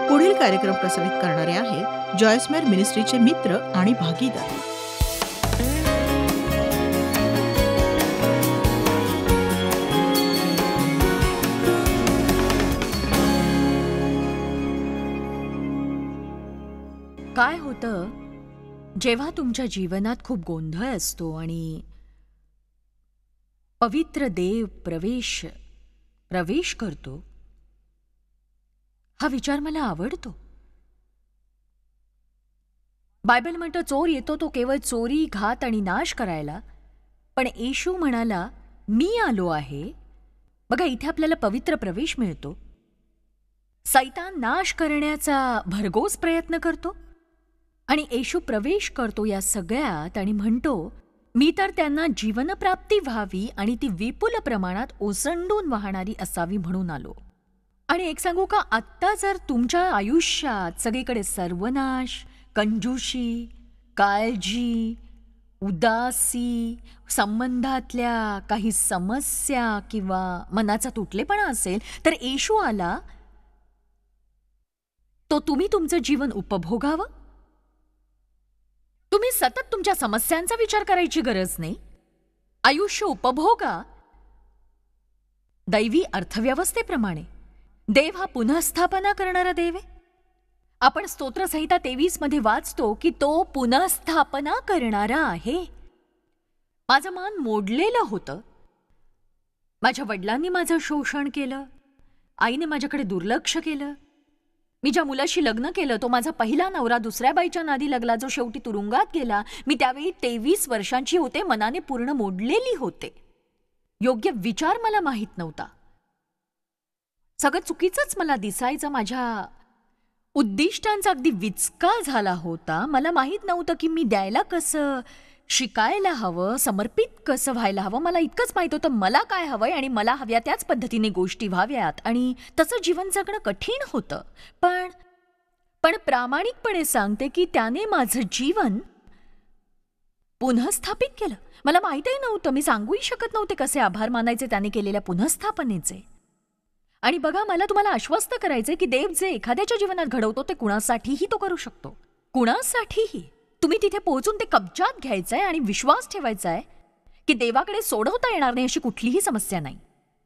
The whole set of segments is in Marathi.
पुढील कार्यक्रम प्रसारित करणारे आहेत जॉयस्मेर मिनिस्ट्रीचे मित्र आणि भागीदार. काय होतं जेव्हा तुमच्या जीवनात खूप गोंधळ असतो आणि पवित्र देव प्रवेश करतो, हा विचार मला आवडतो. बायबल म्हणतं, चोर येतो तो केवळ चोरी, घात आणि नाश करायला, पण येशू म्हणाला, मी आलो आहे. बघा, इथे आपल्याला पवित्र प्रवेश मिळतो. सैतान नाश करण्याचा भरघोस प्रयत्न करतो आणि येशू प्रवेश करतो या सगळ्यात आणि म्हणतो, मी तर त्यांना जीवनप्राप्ती व्हावी आणि ती विपुल प्रमाणात ओसंडून वाहणारी असावी म्हणून आलो. आणि एक सांगू का, आत्ता जर तुमच्या आयुष्यात सगळीकडे सर्वनाश, कंजूशी, काळजी, उदासी, संबंधातल्या काही समस्या किंवा मनाचा तुटलेपणा असेल, तर येशू आला तो तुम्ही तुमचं जीवन उपभोगावं. तुम्ही सतत तुमच्या समस्यांचा विचार करायची गरज नाही. आयुष्य उपभोगा दैवी अर्थव्यवस्थेप्रमाणे. देव हा पुनःस्थापना करणारा देव आहे. आपण स्तोत्रसंहिता 23 मध्ये वाचतो की तो पुनःस्थापना करणारा आहे. माझं मन मोडलेलं होतं. माझ्या वडिलांनी माझं शोषण केलं, आईने माझ्याकडे दुर्लक्ष केलं. मी ज्या मुलाशी लग्न केलं तो माझा पहिला नवरा दुसऱ्या बाईच्या नादी लागला, जो शेवटी तुरुंगात गेला. मी त्यावेळी 23 वर्षांची होते, मनाने पूर्ण मोडलेली होते. योग्य विचार मला माहीत नव्हता. सगळं चुकीचंच मला दिसायचं. माझ्या उद्दिष्टांचा अगदी विचका झाला होता. मला माहीत नव्हतं की मी द्यायला कसं शिकायला हवं, समर्पित कसं व्हायला हवं. मला इतकंच माहीत होतं मला काय हवंय आणि मला हव्या त्याच पद्धतीने गोष्टी व्हाव्यात, आणि तसं जीवन जगणं कठीण होतं. पण प्रामाणिकपणे सांगते की त्याने माझं जीवन पुनःस्थापित केलं. मला माहीतही नव्हतं, मी सांगूही शकत नव्हते कसे आभार मानायचे त्याने केलेल्या पुनःस्थापनेचे. आणि बघा, मला तुम्हाला आश्वस्त करायचंय की देव जे एखाद्याच्या जीवनात घडवतो ते कुणासाठीही तो करू शकतो. कुणासाठीही. तुम्ही तिथे पोहोचून ते कब्जात घ्यायचंय आणि विश्वास ठेवायचा आहे की देवाकडे सोडवता येणार नाही अशी कुठलीही समस्या नाही.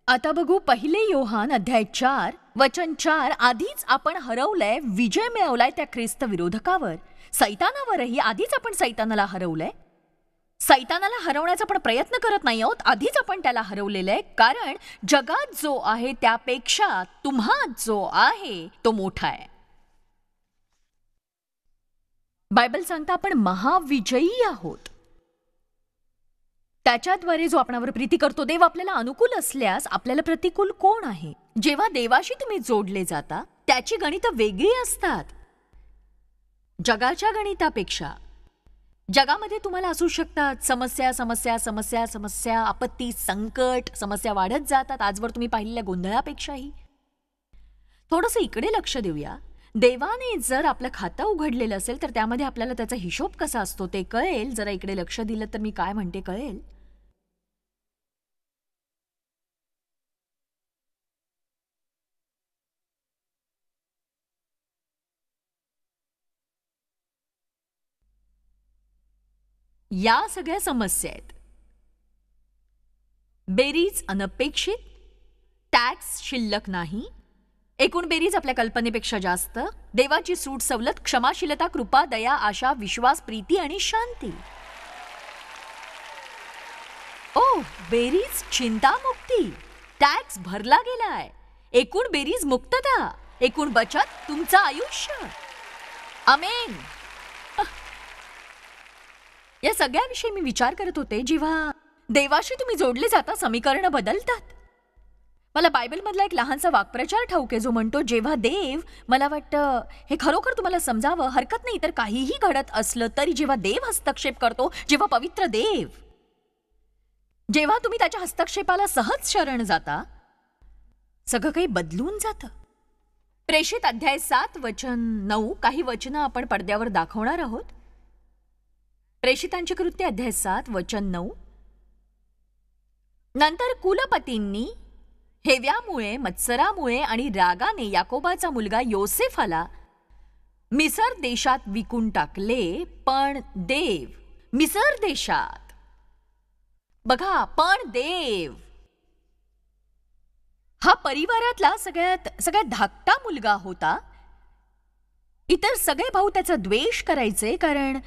आता बघू 1 योहान अध्याय 4 वचन 4. आधीच आपण हरवलंय, विजय मिळवलाय त्या ख्रिस्त विरोधकावर. सैतानावरही आधीच आपण सैतानाला हरवलंय. सैतानाला हरवण्याचा आपण प्रयत्न करत नाही आहोत, आधीच आपण त्याला हरवलेलं आहे. कारण जगात जो आहे त्यापेक्षा तुम्हात जो आहे तो मोठा आहे. बायबल सांगता आपण महाविजयी आहोत. त्याच्याद्वारे जो आपणावर प्रीती करतो. देव आपल्याला अनुकूल असल्यास आपल्याला प्रतिकूल कोण आहे? जेव्हा देवाशी तुम्ही जोडले जाता त्याची गणितं वेगळी असतात जगाच्या गणितापेक्षा. जगामध्ये तुम्हाला असू शकतात समस्या समस्या समस्या समस्या, आपत्ती, संकट, समस्या वाढत जातात आजवर तुम्ही पाहिलेल्या गोंधळापेक्षाही. थोडंसं इकडे लक्ष देऊया. देवाने जर आपलं खातं उघडलेलं असेल तर त्यामध्ये आपल्याला त्याचा हिशोब कसा असतो ते कळेल. जरा इकडे लक्ष दिलं तर मी काय म्हणते कळेल. या सगळ्या समस्या आहेत. बेरीज अनपेक्षित, टॅक्स शिल्लक नाही, एकूण बेरीज आपल्या कल्पनेपेक्षा जास्त, देवाची सूट सवलत, क्षमाशीलता, कृपा, दया, आशा, विश्वास, प्रीती आणि शांती. बेरीज चिंतामुक्ती, टॅक्स भरला गेलाय, एकूण बेरीज मुक्तता, एकूण बचत तुमचं आयुष्य. आमेन. या सगळ्याविषयी मी विचार करत होते. जेव्हा देवाशी तुम्ही जोडले जाता समीकरणं बदलतात. मला बायबलमधला एक लहानसा वाक्प्रचार ठाऊक आहे जो म्हणतो, जेव्हा देव, मला वाटतं हे खरोखर तुम्हाला समजावं, हरकत नाही तर काहीही घडत असलं तरी जेव्हा देव हस्तक्षेप करतो, जेव्हा पवित्र देव, जेव्हा तुम्ही त्याच्या हस्तक्षेपाला सहज शरण जाता, सगळं काही बदलून जातं. प्रेषित अध्याय 7 वचन 9 काही वचनं आपण पडद्यावर दाखवणार आहोत. प्रेषितांची कृत्य अध्याय 7 वचन 9. नंतर कुलपतींनी हेव्यामुळे, मत्सरामुळे आणि रागाने याकोबाचा मुलगा योसेफाला मिसर देशात विकून टाकले. पण देव मिसर देशात, बघा, पण देव हा परिवारातला सगळ्यात धाकटा मुलगा होता. इतर सगळे भाऊ त्याचा द्वेष करायचे, कारण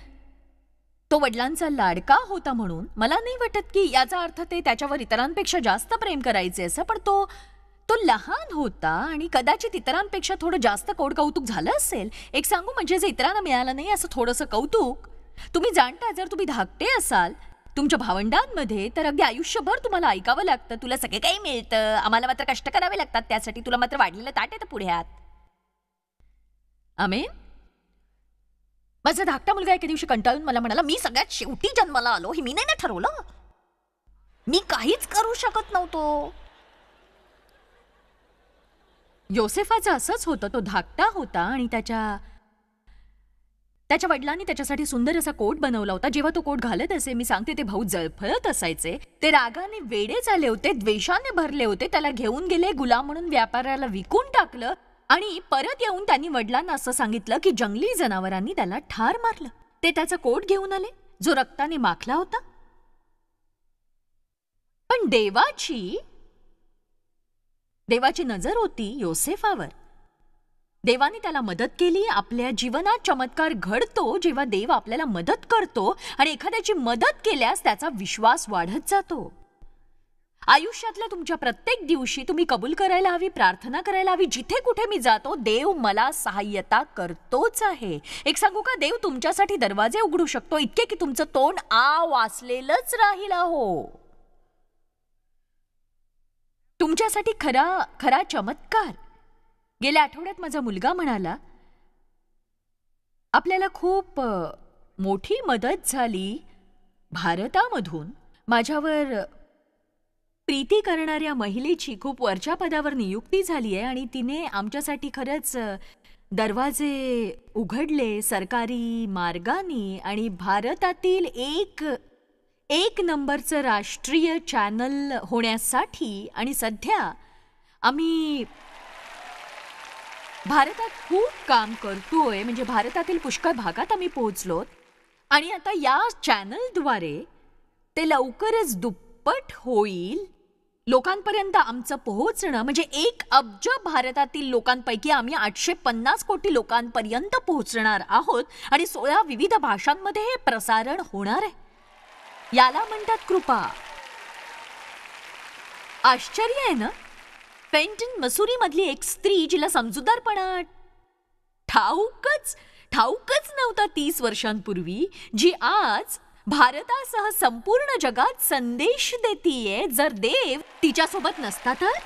तो वडिलांचा लाडका होता म्हणून. मला नाही वाटत की याचा अर्थ ते त्याच्यावर इतरांपेक्षा जास्त प्रेम करायचे असं, पण तो लहान होता आणि कदाचित इतरांपेक्षा थोडं जास्त कौतुक झालं असेल. एक सांगू, म्हणजे जे इतरांना मिळालं नाही असं थोडंसं कौतुक. तुम्ही जाणता, जर तुम्ही धाकटे असाल तुमच्या भावंडांमध्ये, तर अगदी आयुष्यभर तुम्हाला ऐकावं लागतं, तुला सगळे काही मिळतं, आम्हाला मात्र कष्ट करावे लागतात त्यासाठी, तुला मात्र वाढलेलं ताट येतं पुढ्यात. आमेन. माझा धाकटा मुलगा एके दिवशी कंटाळून मला म्हणाला, मी सगळ्यात शेवटी जन्माला आलो, हे मी नाही ना ठरवलं, मी काहीच करू शकत नव्हतो. योसेफाचं असंच होतं. तो धाकटा होता आणि त्याच्या वडिलांनी त्याच्यासाठी सुंदर असा कोट बनवला होता. जेव्हा तो कोट घालत असे, मी सांगते, ते भाऊ जळफळत असायचे. ते रागाने वेडे झाले होते, द्वेषाने भरले होते. त्याला घेऊन गेले, गुलाम म्हणून व्यापाऱ्याला विकून टाकलं आणि परत येऊन त्यांनी वडिलांना असं सांगितलं की जंगली जनावरांनी त्याला ठार मारलं. ते त्याचा कोट घेऊन आले जो रक्ताने माखला होता. पण देवाची नजर होती योसेफावर. देवाने त्याला मदत केली. आपल्या जीवनात चमत्कार घडतो जेव्हा देव आपल्याला मदत करतो आणि एखाद्याची मदत केल्यास त्याचा विश्वास वाढत जातो. आयुष्यातल्या तुमच्या प्रत्येक दिवशी तुम्ही कबूल करायला हवी, प्रार्थना करायला हवी, जिथे कुठे मी जातो देव मला सहाय्यता करतोच आहे. एक सांगू का, देव तुमच्यासाठी दरवाजे उघडू शकतो इतके की तुमचं तोंड वाचलेलंच राहील. हो, तुमच्यासाठी खरा चमत्कार. गेल्या आठवड्यात माझा मुलगा म्हणाला, आपल्याला खूप मोठी मदत झाली भारतामधून. माझ्यावर प्रीती करणाऱ्या महिलेची खूप वरच्या पदावर नियुक्ती झाली आहे आणि तिने आमच्यासाठी खरंच दरवाजे उघडले सरकारी मार्गाने. आणि भारतातील एक नंबरचं राष्ट्रीय चॅनल होण्यासाठी. आणि सध्या आम्ही भारतात खूप काम करतोय, म्हणजे भारतातील पुष्कळ भागात आम्ही पोहोचलो. आणि आता या चॅनलद्वारे ते लवकरच दुप्पट होईल. लोकांपर्यंत आमचं पोहोचणं म्हणजे 1 अब्ज भारतातील लोकांपैकी आम्ही 850 कोटी लोकांपर्यंत पोहोचणार आहोत. आणि 16 विविध भाषांमध्ये हे प्रसारण होणार आहे. याला म्हणतात कृपा. आश्चर्य आहे ना. फेंटन मसुरी मधली एक स्त्री, जिला समजूतदारपणा ठाऊकच नव्हता 30 वर्षांपूर्वी, जी आज भारतासह संपूर्ण जगात संदेश देतीये. जर देव तिच्यासोबत नसता तर?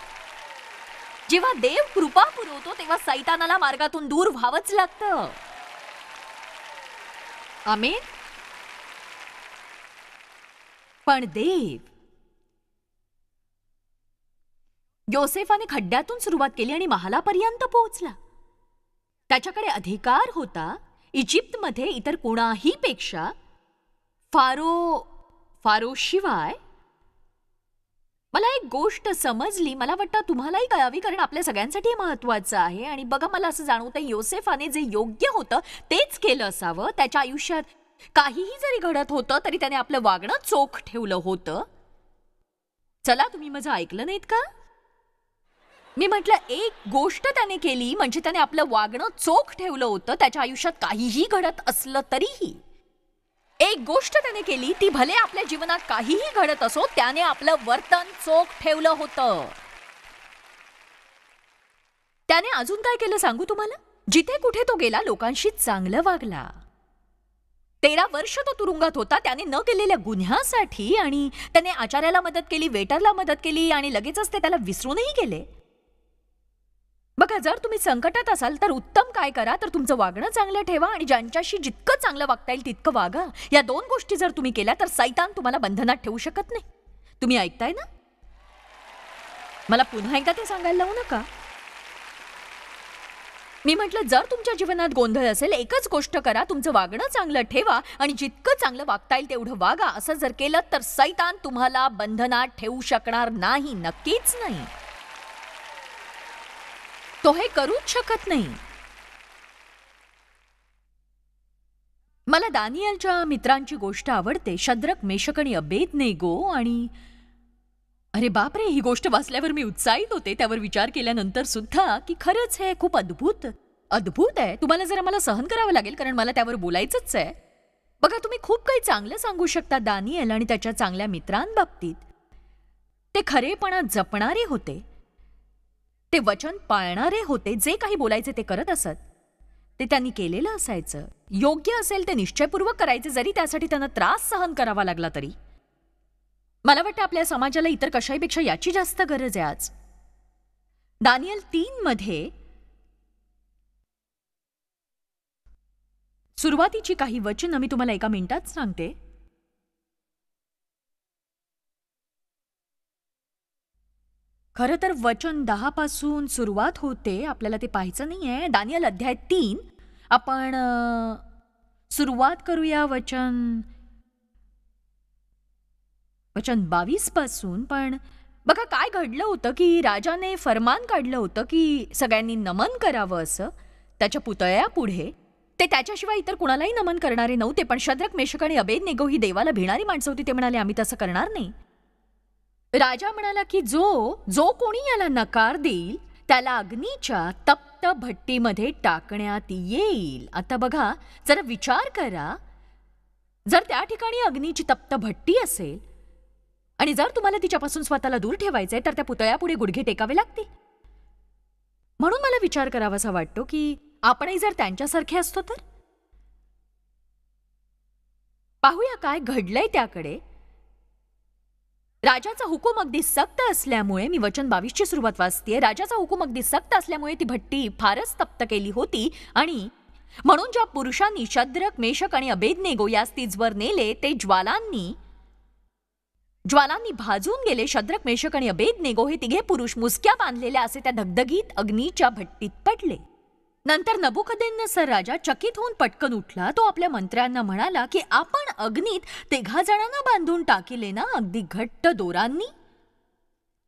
जेव्हा देव कृपा पुरवतो तेव्हा सैतानाला मार्गातून दूर व्हावंच लागतं. आमेन. पण देव, योसेफाने खड्ड्यातून सुरुवात केली आणि महालापर्यंत पोहोचला. त्याच्याकडे अधिकार होता इजिप्तमध्ये इतर कोणाही पेक्षा. फारो शिवाय. मला एक गोष्ट समजली, मला वाटतं तुम्हालाही कळावी, कारण आपल्या सगळ्यांसाठी महत्वाचं आहे. आणि बघा, मला असं जाणवतं योसेफाने जे योग्य होतं तेच केलं असावं. त्याच्या आयुष्यात काहीही जरी घडत होतं तरी त्याने आपलं वागणं चोख ठेवलं होतं. चला, तुम्ही माझं ऐकलं नाहीत का? मी म्हटलं एक गोष्ट त्याने केली, म्हणजे त्याने आपलं वागणं चोख ठेवलं होतं. त्याच्या आयुष्यात काहीही घडत असलं तरीही एक गोष्ट त्याने केली, ती भले आपल्या जीवनात काहीही घडत असो, त्याने आपलं वर्तन चोख ठेवलं होतं. त्याने अजून काय केलं सांगू तुम्हाला? जिथे कुठे तो गेला लोकांशी चांगलं वागला. 13 वर्ष तो तुरुंगात होता त्याने न केलेल्या गुन्ह्यासाठी. आणि त्याने आचार्याला मदत केली, वेटरला मदत केली आणि लगेचच ते त्याला विसरूनही गेले. बघा, जर तुम्ही संकटात असाल तर उत्तम काय करा, तर तुमचं वागणं चांगलं ठेवा आणि ज्यांच्याशी जितकं चांगलं वागता येईल तितकं वागा. या 2 गोष्टी जर तुम्ही केल्या तर सैतान तुम्हाला बंधनात ठेवू शकत नाही. तुम्ही ऐकताय ना? मला पुन्हा एकदा ते सांगायला लावू नका. मी म्हटलं, जर तुमच्या जीवनात गोंधळ असेल, एकच गोष्ट करा, तुमचं वागणं चांगलं ठेवा आणि जितकं चांगलं वागता येईल तेवढं वागा. असं जर केलं तर सैतान तुम्हाला बंधनात ठेवू शकणार नाही, नक्कीच नाही. तो हे करूच शकत नाही. मला दानिएलच्या मित्रांची गोष्ट आवडते, शद्रक, मेशक आणि अबेदनेगो. आणि अरे बापरे, ही गोष्ट वाचल्यावर मी उत्साहित होते, त्यावर विचार केल्यानंतर सुद्धा, की खरंच हे खूप अद्भुत आहे. तुम्हाला जरा मला सहन करावं लागेल, कारण मला त्यावर बोलायचंच आहे. बघा, तुम्ही खूप काही चांगलं सांगू शकता दानिएल आणि त्याच्या चांगल्या मित्रांबाबतीत. ते खरेपणात जपणारे होते, ते वचन पाळणारे होते, जे काही बोलायचे ते करत असत. ते त्यांनी केलेलं असायचं. योग्य असेल ते निश्चयपूर्वक करायचे, जरी त्यासाठी त्यांना त्रास सहन करावा लागला तरी. मला वाटतं आपल्या समाजाला इतर कशाहीपेक्षा याची जास्त गरज आहे आज. दानिएल 3 मध्ये सुरुवातीची काही वचनं मी तुम्हाला एका मिनिटात सांगते. खरं तर वचन 10 पासून सुरुवात होते, आपल्याला ते पाहायचं नाहीये. दानिएल अध्याय 3. आपण सुरुवात करूया वचन 22 पासून. पण बघा काय घडलं होतं, की राजाने फरमान काढलं होतं की सगळ्यांनी नमन करावं असं त्याच्या पुतळ्यापुढे. ते त्याच्याशिवाय इतर कुणालाही नमन करणारे नव्हते. पण शद्रक, मेशक आणि अबेदनेगो ही देवाला भिणारी माणसं होती. ते म्हणाले, आम्ही तसं करणार नाही. राजा म्हणाला की जो कोणी याला नकार देईल त्याला अग्नीच्या तप्त भट्टीमध्ये टाकण्यात येईल. आता बघा, जरा विचार करा, जर त्या ठिकाणी अग्नीची तप्त भट्टी असेल आणि जर तुम्हाला तिच्यापासून स्वतःला दूर ठेवायचंय, तर त्या पुतळ्यापुढे गुडघे टेकावे लागतील. म्हणून मला विचार करावासा वाटतो की आपणही जर त्यांच्यासारखे असतो तर. पाहूया काय घडलंय त्याकडे. राजाचा हुकूम अगदी सक्त असल्यामुळे, मी वचन 22 ची सुरुवात वाचतेय, राजाचा हुकूम अगदी सक्त असल्यामुळे ती भट्टी फारच तप्त केली होती. आणि म्हणून ज्या पुरुषांनी शद्रक, मेशक आणि अबेदनेगो यास तीजवर नेले, ते ज्वालांनी भाजून गेले. शद्रक, मेशक आणि अबेदनेगो हे तिघे पुरुष मुसक्या बांधलेल्या असे त्या धगधगीत अग्नीच्या भट्टीत पडले. नंतर नबुकदनेस्सर राजा चकित होऊन पटकन उठला. तो आपल्या मंत्र्यांना म्हणाला की आपण अग्नीत 3 जणांना बांधून टाकिले ना, अगदी घट्ट दोरांनी.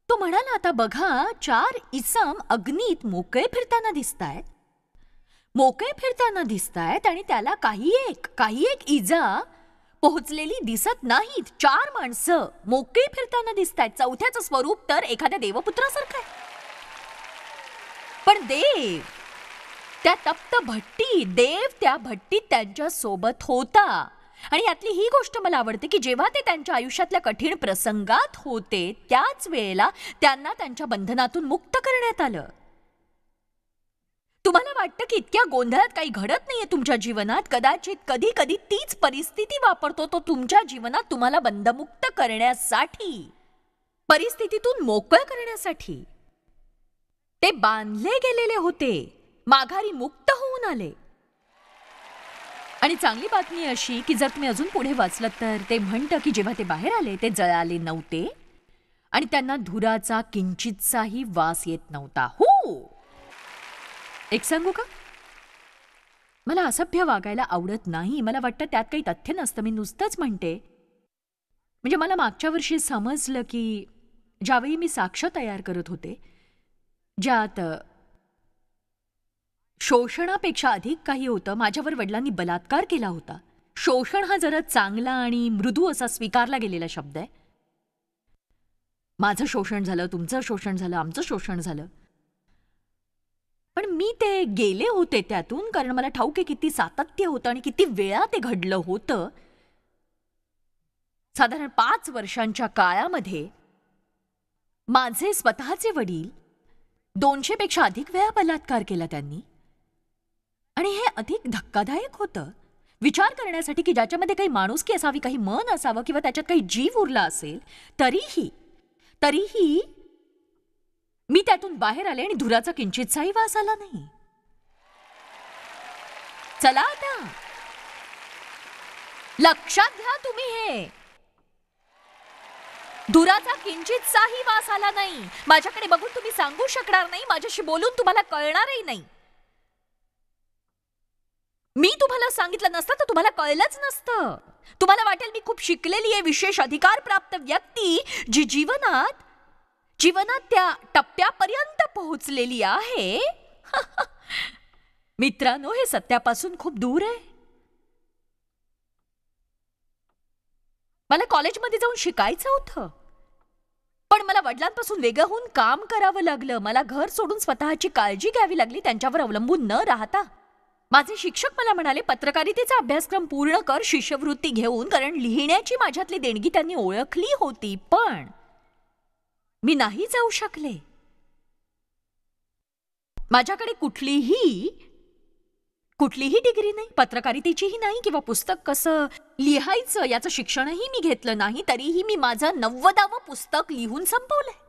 तो म्हणाला, आता बघा, 4 इसम अग्नीत मोकळे फिरताना दिसतायत आणि त्याला काही एक इजा पोहोचलेली दिसत नाहीत. 4 माणसं मोकळी फिरताना दिसतायत. 4थ्याचं स्वरूप तर एखाद्या देवपुत्रासारखं आहे. पण देव त्या भट्टीत त्यांच्या सोबत होता. आणि यातली ही गोष्ट मला आवडते की जेव्हा ते त्यांच्या आयुष्यातल्या कठीण प्रसंगात होते, त्याच वेळेला त्यांना त्यांच्या बंधनातून मुक्त करण्यात आलं. तुम्हाला वाटतं की इतक्या गोंधळात काही घडत नाहीये तुमच्या जीवनात? कदाचित कधी कधी तीच परिस्थिती वापरतो तो तुमच्या जीवनात तुम्हाला बंधमुक्त करण्यासाठी, परिस्थितीतून मोकळं करण्यासाठी. ते बांधले गेलेले होते, माघारी मुक्त होऊन आले. आणि चांगली बातमी अशी की जर तुम्ही अजून पुढे वाचलं तर ते म्हणतं की जेव्हा ते बाहेर आले, ते जळाले नव्हते आणि त्यांना धुराचा किंचितसाही वास येत नव्हता. एक सांगू का, मला असभ्य वागायला आवडत नाही. मला वाटतं त्यात काही तथ्य नसतं, मी नुसतंच म्हणते. म्हणजे मला मागच्या वर्षी समजलं की ज्यावेळी मी साक्ष तयार करत होते, ज्यात शोषणापेक्षा अधिक काही होतं, माझ्यावर वडिलांनी बलात्कार केला होता. शोषण हा जरा चांगला आणि मृदू असा स्वीकारला गेलेला शब्द आहे. माझं शोषण झालं, तुमचं शोषण झालं, आमचं शोषण झालं. पण मी ते गेले होते त्यातून, कारण मला ठाऊक आहे किती सातत्य होतं आणि किती वेळा ते घडलं होतं. साधारण 5 वर्षांच्या काळामध्ये माझे स्वतःचे वडील 200 पेक्षा अधिक वेळा बलात्कार केला त्यांनी. आणि हे अधिक धक्कादायक होतं विचार करण्यासाठी की ज्याच्यामध्ये काही माणुसकी असावी, काही मन असावं किंवा त्याच्यात काही जीव उरला असेल, तरीही मी त्यातून बाहेर आले आणि धुराचा किंचितसाही वास आला नाही. चला आता लक्षात घ्या तुम्ही, हे धुराचा किंचितसाही वास आला नाही. माझ्याकडे बघून तुम्ही सांगू शकणार नाही, माझ्याशी बोलून तुम्हाला कळणारही नाही. मी तुम्हाला सांगितलं नसतं तर तुम्हाला कळलंच नसतं. तुम्हाला वाटेल मी खूप शिकलेली आहे, विशेष अधिकार प्राप्त व्यक्ती, जी जीवनात त्या टप्प्यापर्यंत पोहोचलेली आहे मित्रांनो, हे सत्यापासून खूप दूर आहे. मला कॉलेजमध्ये जाऊन शिकायचं होतं, पण मला वडिलांपासून वेगळं होऊन काम करावं लागलं. मला घर सोडून स्वतःची काळजी घ्यावी लागली, त्यांच्यावर अवलंबून न राहता. माझे शिक्षक मला म्हणाले, पत्रकारितेचा अभ्यासक्रम पूर्ण कर शिष्यवृत्ती घेऊन, कारण लिहिण्याची माझ्यातली देणगी त्यांनी ओळखली होती. पण मी नाही जाऊ शकले. माझ्याकडे कुठलीही डिग्री नाही, पत्रकारितेचीही नाही, किंवा पुस्तक कसं लिहायचं याचं शिक्षणही मी घेतलं नाही. तरीही मी माझं 90वे पुस्तक लिहून संपवलंय.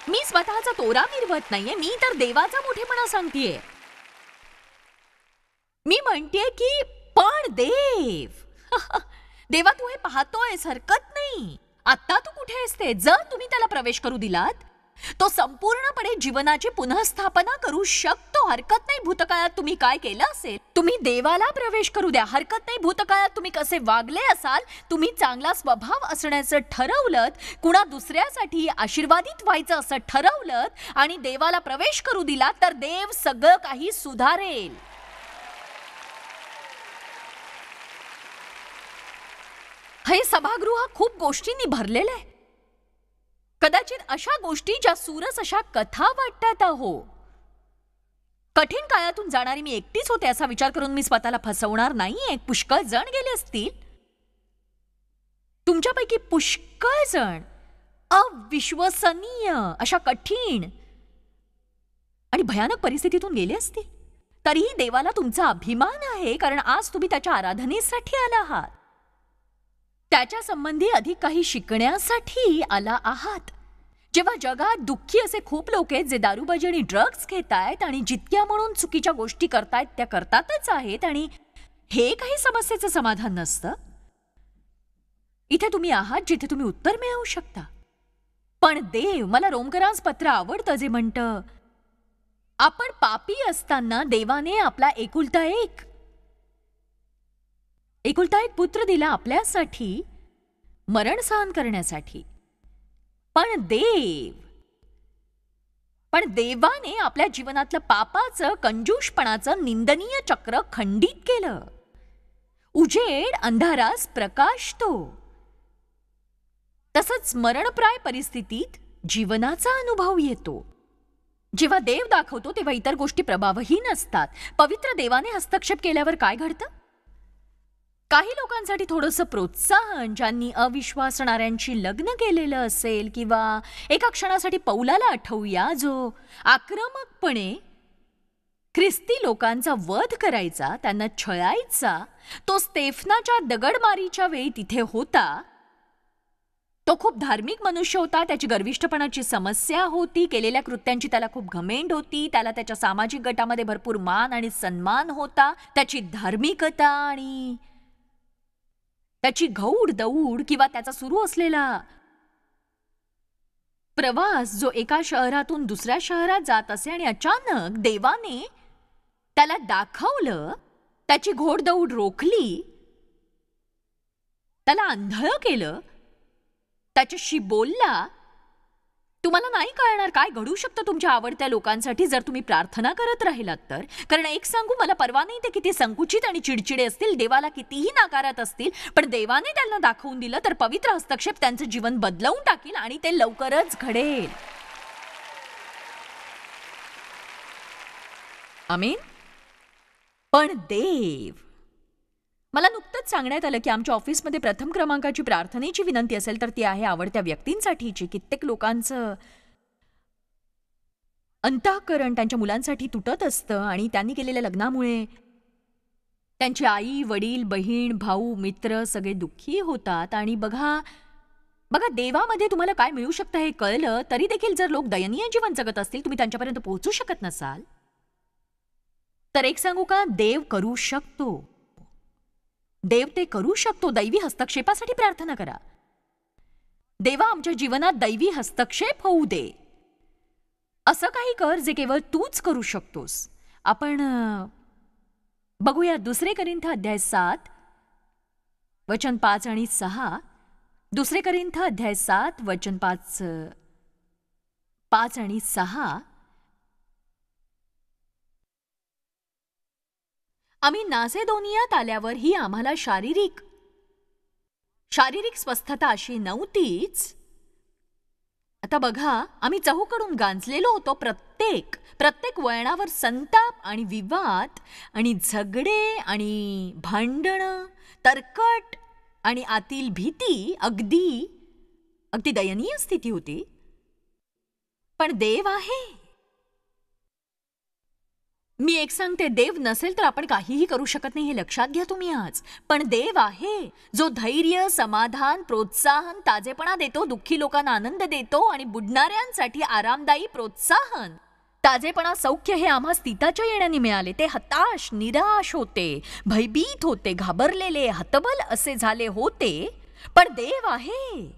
मी स्वतःचा तोरा मिरवत नाहीये, मी तर देवाचा मोठेपणा सांगतेय. मी म्हणतेय की पण देवा, तू हे पाहतोयस, हरकत नाही. आता तू कुठे असते? जर तुम्ही त्याला प्रवेश करू दिलात, तो संपूर्णपणे जीवनाची पुनःस्थापना करू शकतो. हरकत नाही भूतकाळात तुम्ही काय केलं असेल. तुम्ही देवाला प्रवेश करू द्या. हरकत नाही भूतकाळात तुम्ही कसे वागले असाल. तुम्ही चांगला स्वभाव असण्याचं ठरवलं, कुणा दुसऱ्यासाठी आशीर्वादित व्हायचं असं ठरवलं आणि देवाला प्रवेश करू दिला, तर देव सगळं काही सुधारेल. हे सभागृह खूप गोष्टींनी भरलेलं आहे. कदाचित अशा गोष्टी ज्या सूरस अशा कथा वाटतात. कठीण काळातून जाणारी मी एकटीच होते असा विचार करून मी स्वतःला फसवणार नाहीये. पुष्कळ जण गेले असतील. तुमच्यापैकी पुष्कळ जण अविश्वसनीय अशा कठीण आणि भयानक परिस्थितीतून गेले असतील. तरीही देवाला तुमचा अभिमान आहे, कारण आज तुम्ही त्याच्या आराधनेसाठी आला आहात. त्याच्या संबंधी अधिक काही शिकण्यासाठी आला आहात. जेव्हा जगात दुःखी असे खूप लोक आहेत जे दारूबाजी आणि ड्रग्ज घेत आहेत आणि जितक्या म्हणून चुकीच्या गोष्टी करतायत त्या करतातच आहेत, आणि हे काही समस्येचं समाधान नसतं. इथे तुम्ही आहात जिथे तुम्ही उत्तर मिळवू शकता. पण देव, मला रोमकरांस पत्र आवडतं जे म्हणतं, आपण पापी असताना देवाने आपला एकुलता एक पुत्र दिला आपल्यासाठी, मरण सहन करण्यासाठी. पण देवाने आपल्या जीवनातलं पापाचं, कंजूषपणाचं निंदनीय चक्र खंडित केलं. उजेड अंधारास प्रकाशतो. तसंच मरणप्राय परिस्थितीत जीवनाचा अनुभव येतो. जेव्हा देव दाखवतो तेव्हा इतर गोष्टी प्रभावहीन असतात. पवित्र देवाने हस्तक्षेप केल्यावर काय घडतं? काही लोकांसाठी थोडंसं प्रोत्साहन, ज्यांनी अविश्वासणाऱ्यांशी लग्न केलेलं असेल, किंवा एका क्षणासाठी पौलाला आठवूया जो आक्रमकपणे ख्रिस्ती लोकांचा वध करायचा, त्यांना छळायचा. तो स्तेफनाच्या दगडमारीच्या वेळी तिथे होता. तो खूप धार्मिक मनुष्य होता. त्याची गर्विष्ठपणाची समस्या होती. केलेल्या कृत्यांची त्याला खूप घमेंड होती. त्याला त्याच्या सामाजिक गटामध्ये भरपूर मान आणि सन्मान होता. त्याची धार्मिकता आणि त्याची घौड दौड, किंवा त्याचा सुरू असलेला प्रवास जो एका शहरातून दुसऱ्या शहरात जात असे, आणि अचानक देवाने त्याला दाखवलं, त्याची घोडदौड रोखली, त्याला आंधळ केलं, त्याच्याशी बोलला. तुम्हाला नाही कळणार काय घडू शकतं तुमच्या आवडत्या लोकांसाठी जर तुम्ही प्रार्थना करत राहिलात तर. कारण एक सांगू, मला परवा नाही ते किती संकुचित आणि चिडचिडे असतील, देवाला कितीही नाकारत असतील, पण देवाने त्यांना दाखवून दिलं तर पवित्र हस्तक्षेप त्यांचं जीवन बदलवून टाकील, आणि ते लवकरच घडेल. आमीन. पण देव, मला नुकतंच सांगण्यात आलं की आमच्या ऑफिसमध्ये प्रथम क्रमांकाची प्रार्थनेची विनंती असेल तर ती आहे आवडत्या व्यक्तींसाठीची. कित्येक लोकांचं अंतःकरण त्यांच्या मुलांसाठी तुटत असतं, आणि त्यांनी केलेल्या लग्नामुळे त्यांची आई, वडील, बहीण, भाऊ, मित्र सगळे दुःखी होतात. आणि बघा, देवामध्ये तुम्हाला काय मिळू शकतं हे कळलं तरी देखील जर लोक दयनीय जीवन जगत असतील, तुम्ही त्यांच्यापर्यंत पोहोचू शकत नसाल, तर एक सांगू का, देव करू शकतो. देव ते करू शकतो. दैवी हस्तक्षेपासाठी प्रार्थना करा. देवा, आमच्या जीवनात दैवी हस्तक्षेप होऊ दे. असं काही कर जे केवळ तूच करू शकतोस. आपण बघूया 2 कोरिंथ अध्याय 7 वचन 5 आणि 6. 2 कोरिंथ अध्याय 7 वचन 5 आणि 6. आम्ही नासेदोनियात आल्यावरही आम्हाला शारीरिक स्वस्थता अशी नव्हतीच. आता बघा, आम्ही चहूकडून गांजलेलो होतो. प्रत्येक वळणावर संताप आणि विवाद आणि झगडे आणि भांडणं, तरकट आणि आतील भीती. अगदी दयनीय स्थिती होती. पण देव आहे. मी एक सांगते, देव नसेल तर आपण काहीही करू शकत नाही, हे लक्षात घ्या तुम्ही आज. पण देव आहे जो धैर्य, समाधान, प्रोत्साहन, ताजेपणा देतो, दुःखी लोकांना आनंद देतो आणि बुडणाऱ्यांसाठी आरामदायी प्रोत्साहन, ताजेपणा, सौख्य हे आम्हा स्थिताच्या येण्याने मिळाले. ते हताश, निराश होते, भयभीत होते, घाबरलेले, हतबल असे झाले होते. पण देव आहे.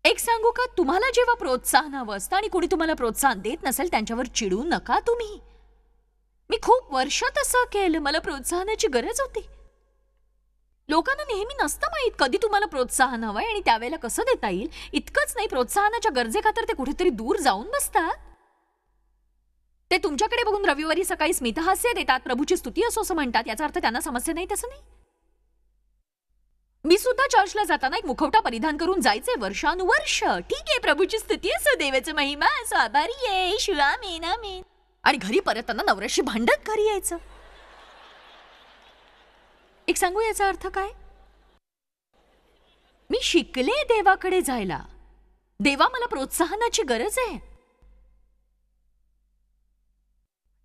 एक सांगू का, तुम्हाला जेव्हा प्रोत्साहन हवं असतं आणि कोणी तुम्हाला प्रोत्साहन देत नसेल, त्यांच्यावर चिडू नका तुम्ही. मी खूप वर्ष तसं केलं. मला प्रोत्साहनाची गरज होती. लोकांना नेहमी नसतं माहीत कधी तुम्हाला प्रोत्साहन हवंय आणि त्यावेळेला कसं देता येईल. इतकंच नाही, प्रोत्साहनाच्या गरजेखातर ते कुठेतरी दूर जाऊन बसतात. ते तुमच्याकडे बघून रविवारी सकाळी स्मितहास्य देतात, प्रभूची स्तुती असो असं म्हणतात. याचा अर्थ त्यांना समस्या नाही, तसं नाही. मी सुद्धा चर्चला जाताना एक मुखवटा परिधान करून जायचे वर्षानुवर्ष. ठीक आहे, प्रभूची स्तुती असो, देवाचा महिमा असो, आभारी आहे, शिव आमेन आमेन. आणि घरी परतताना नवऱ्याशी भांडत घरी यायचं. एक सांगू याचा अर्थ काय? मी शिकले देवाकडे जायला. देवा, मला प्रोत्साहनाची गरज आहे.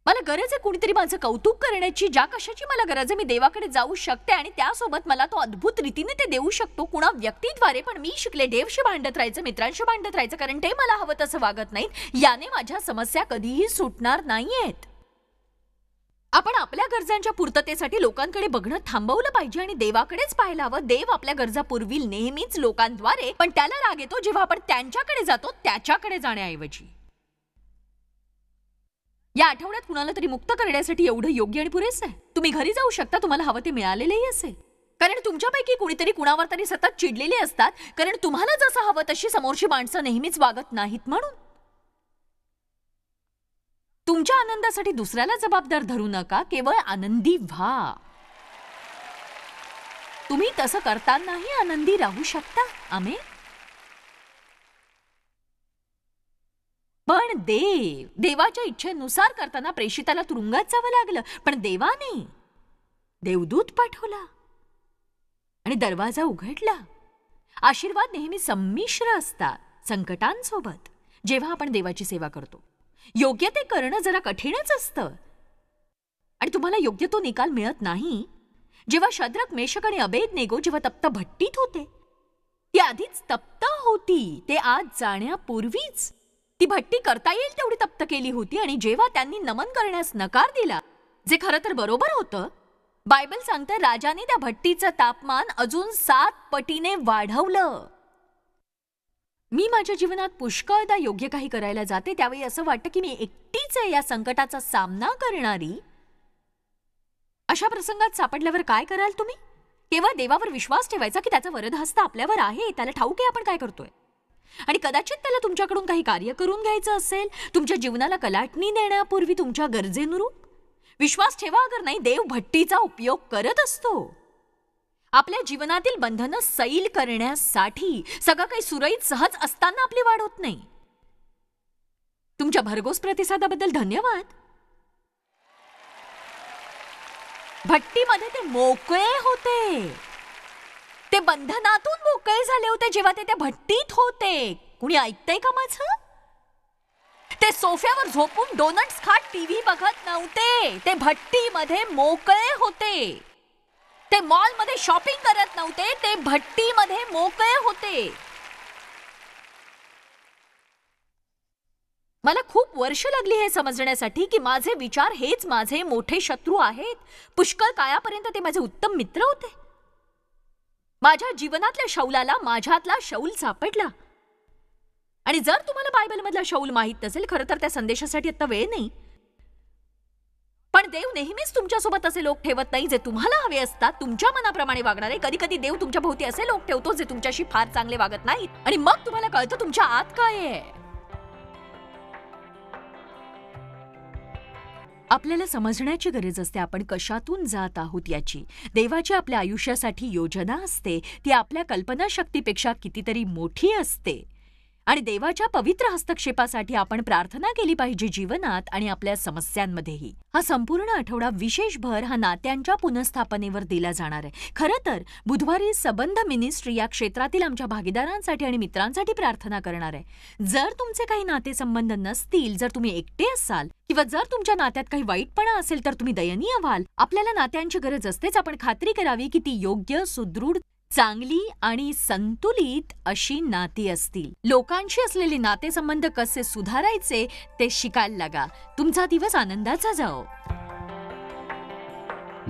मला गरज आहे कुणीतरी माझं कौतुक करण्याची. ज्या कशाची मला गरज आहे, मी देवाकडे जाऊ शकते आणि त्यासोबत मला तो अद्भुत रीतीने ते देऊ शकतो, कुणा व्यक्तीद्वारे. पण मी शिकले देवशी भांडत राहायचं, मित्रांशी भांडत राहायचं, कारण ते मला हवं तसं वागत नाहीत. याने माझ्या समस्या कधीही सुटणार नाहीयेत. आपण आपल्या गरजांच्या पूर्ततेसाठी लोकांकडे बघणं थांबवलं पाहिजे आणि देवाकडेच पाहायला हवं. देव आपल्या गरजा पुरविल नेहमीच लोकांद्वारे. पण त्याला राग येतो जेव्हा आपण त्यांच्याकडे जातो त्याच्याकडे जाण्याऐवजी. या आठवड्यात कुणाला तरी मुक्त करण्यासाठी एवढं योग्य आणि पुरेसं आहे. तुम्ही घरी जाऊ शकता, तुम्हाला हवं ते मिळालेलंही असेल. कारण तुमच्यापैकी कुणीतरी कुणावर तरी सतत चिडलेले असतात, कारण तुम्हाला जसं हवं तशी समोरची माणसं नेहमीच वागत नाहीत म्हणून. तुमच्या आनंदासाठी दुसऱ्याला जबाबदार धरू नका, केवळ आनंदी व्हा. तुम्ही तसं करतानाही आनंदी राहू शकता. आमेन. पण देवाच्या इच्छेनुसार करताना प्रेषिताला तुरुंगात जावं लागलं. पण देवाने देवदूत पाठवला आणि दरवाजा उघडला. आशीर्वाद नेहमी संमिश्र असतात संकटांसोबत. जेव्हा आपण देवाची सेवा करतो, योग्य ते करणं जरा कठीणच असतं आणि तुम्हाला योग्य तो निकाल मिळत नाही. जेव्हा शद्रक, मेशक आणि अबेदनेगो जेव्हा तप्त भट्टीत होते, ती आधीच तप्त होती. ते आत जाण्यापूर्वीच ती भट्टी करता येईल तेवढी तप्त केली होती. आणि जेव्हा त्यांनी नमन करण्यास नकार दिला, जे खरं तर बरोबर होतं, बायबल सांगतं राजाने त्या भट्टीचं तापमान अजून 7 पटीने वाढवलं. मी माझ्या जीवनात पुष्कळदा योग्य काही करायला जाते, त्यावेळी असं वाटतं की मी एकटीच आहे या संकटाचा सामना करणारी. अशा प्रसंगात सापडल्यावर काय कराल तुम्ही? केवळ देवावर विश्वास ठेवायचा की त्याचा वरदहस्त आपल्यावर आहे. त्याला ठाऊक आहे आपण काय करतोय आणि कदाचित त्याला तुमच्याकडून काही कार्य करून घ्यायचं असेल. तुमच्या जीवनाला कलाटणी देण्यापूर्वी तुमच्या गरजेनुरूप विश्वास ठेवा. अगर नाही, देव भट्टीचा उपयोग करत असतो आपल्या जीवनातील बंधनं सैल करण्यासाठी. सगळं काही सुरळीत सहज असताना आपली वाढ होत नाही. तुमच्या भरघोस प्रतिसादाबद्दल धन्यवाद. भट्टीमध्ये ते मोकळे होते, ते बंधनातून मोकळे झाले होते जेव्हा ते त्या भट्टीत होते. कुणी ऐकतंय का माझं? ते सोफ्यावर झोपून डोनट्स खात टीव्ही बघत नव्हते. ते भट्टीमध्ये मोकळे होते. ते मॉलमध्ये शॉपिंग करत नव्हते. ते भट्टीमध्ये मोकळे होते. मला खूप वर्ष लागली हे समजण्यासाठी की माझे विचार हेच माझे मोठे शत्रू आहेत. पुष्कळ काळापर्यंत ते माझे उत्तम मित्र होते. माझ्या जीवनातल्या शौलाला माझ्यातला शौल सापडला. आणि जर तुम्हाला बायबलमधला शौल माहित नसेल, खरं तर त्या संदेशासाठी आता वेळ नाही. पण देव नेहमीच तुमच्यासोबत असे लोक ठेवत नाही जे तुम्हाला हवे असतात, तुमच्या मनाप्रमाणे वागणारे. कधी कधी देव तुमच्या भोवती असे लोक ठेवतो जे तुमच्याशी फार चांगले वागत नाहीत. आणि मग तुम्हाला कळतं तुमच्या आत काय आहे. आपल्याला समजण्याची गरज असते आपण कशातून जात आहोत याची. देवाची आपल्या आयुष्यासाठी योजना असते, ती आपल्या कल्पनाशक्तीपेक्षा कितीतरी मोठी असते. आणि देवाच्या पवित्र हस्तक्षेपासाठी आपण प्रार्थना केली पाहिजे जीवनात आणि आपल्या समस्यांमध्येही. हा संपूर्ण आठवडा विशेष भर हा नात्यांच्या पुनर्स्थापनेवर दिला जाणार आहे. खरं तर बुधवारी संबंध मिनिस्ट्री या क्षेत्रातील आमच्या भागीदारांसाठी आणि मित्रांसाठी प्रार्थना करणार आहे. जर तुमचे काही नातेसंबंध नसतील, जर तुम्ही एकटे असाल किंवा जर तुमच्या नात्यात काही वाईटपणा असेल तर तुम्ही दयनीय व्हाल. आपल्याला नात्यांची गरज असतेच. आपण खात्री करावी की ती योग्य, सुदृढ, चांगली आणि संतुलित अशी नाती असतील. लोकांशी असलेले नातेसंबंध कसे सुधारायचे ते शिकायला लागा. तुमचा दिवस आनंदाचा जाओ.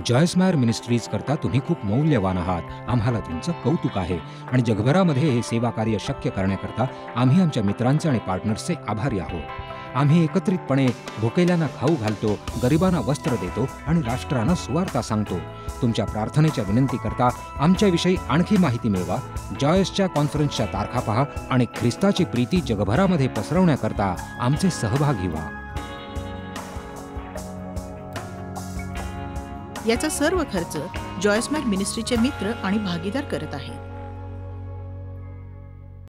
जॉयस मेयर मिनिस्ट्रीज करता तुम्ही खूप मौल्यवान आहात. आम्हाला तुमचं कौतुक आहे आणि जगभरामध्ये हे सेवा कार्य शक्य करण्याकरता आम्ही आमच्या मित्रांचे आणि पार्टनर्सचे आभारी आहोत. आम्ही एकत्रितपणे भुकेल्यांना खाऊ घालतो, गरिबांना वस्त्र देतो आणि राष्ट्रांना सुवार्ता सांगतो. तुमच्या प्रार्थनेच्या विनंती करता आमच्याविषयी आणखी माहिती मिळवा. जॉयसच्या कॉन्फरन्सच्या तारखा पहा आणि ख्रिस्ताची प्रीती जगभरामध्ये पसरवण्याकरता आमचे सहभागी व्हा. याचा सर्व खर्च जॉयस मेयर मिनिस्ट्रीचे मित्र आणि भागीदार करत आहेत.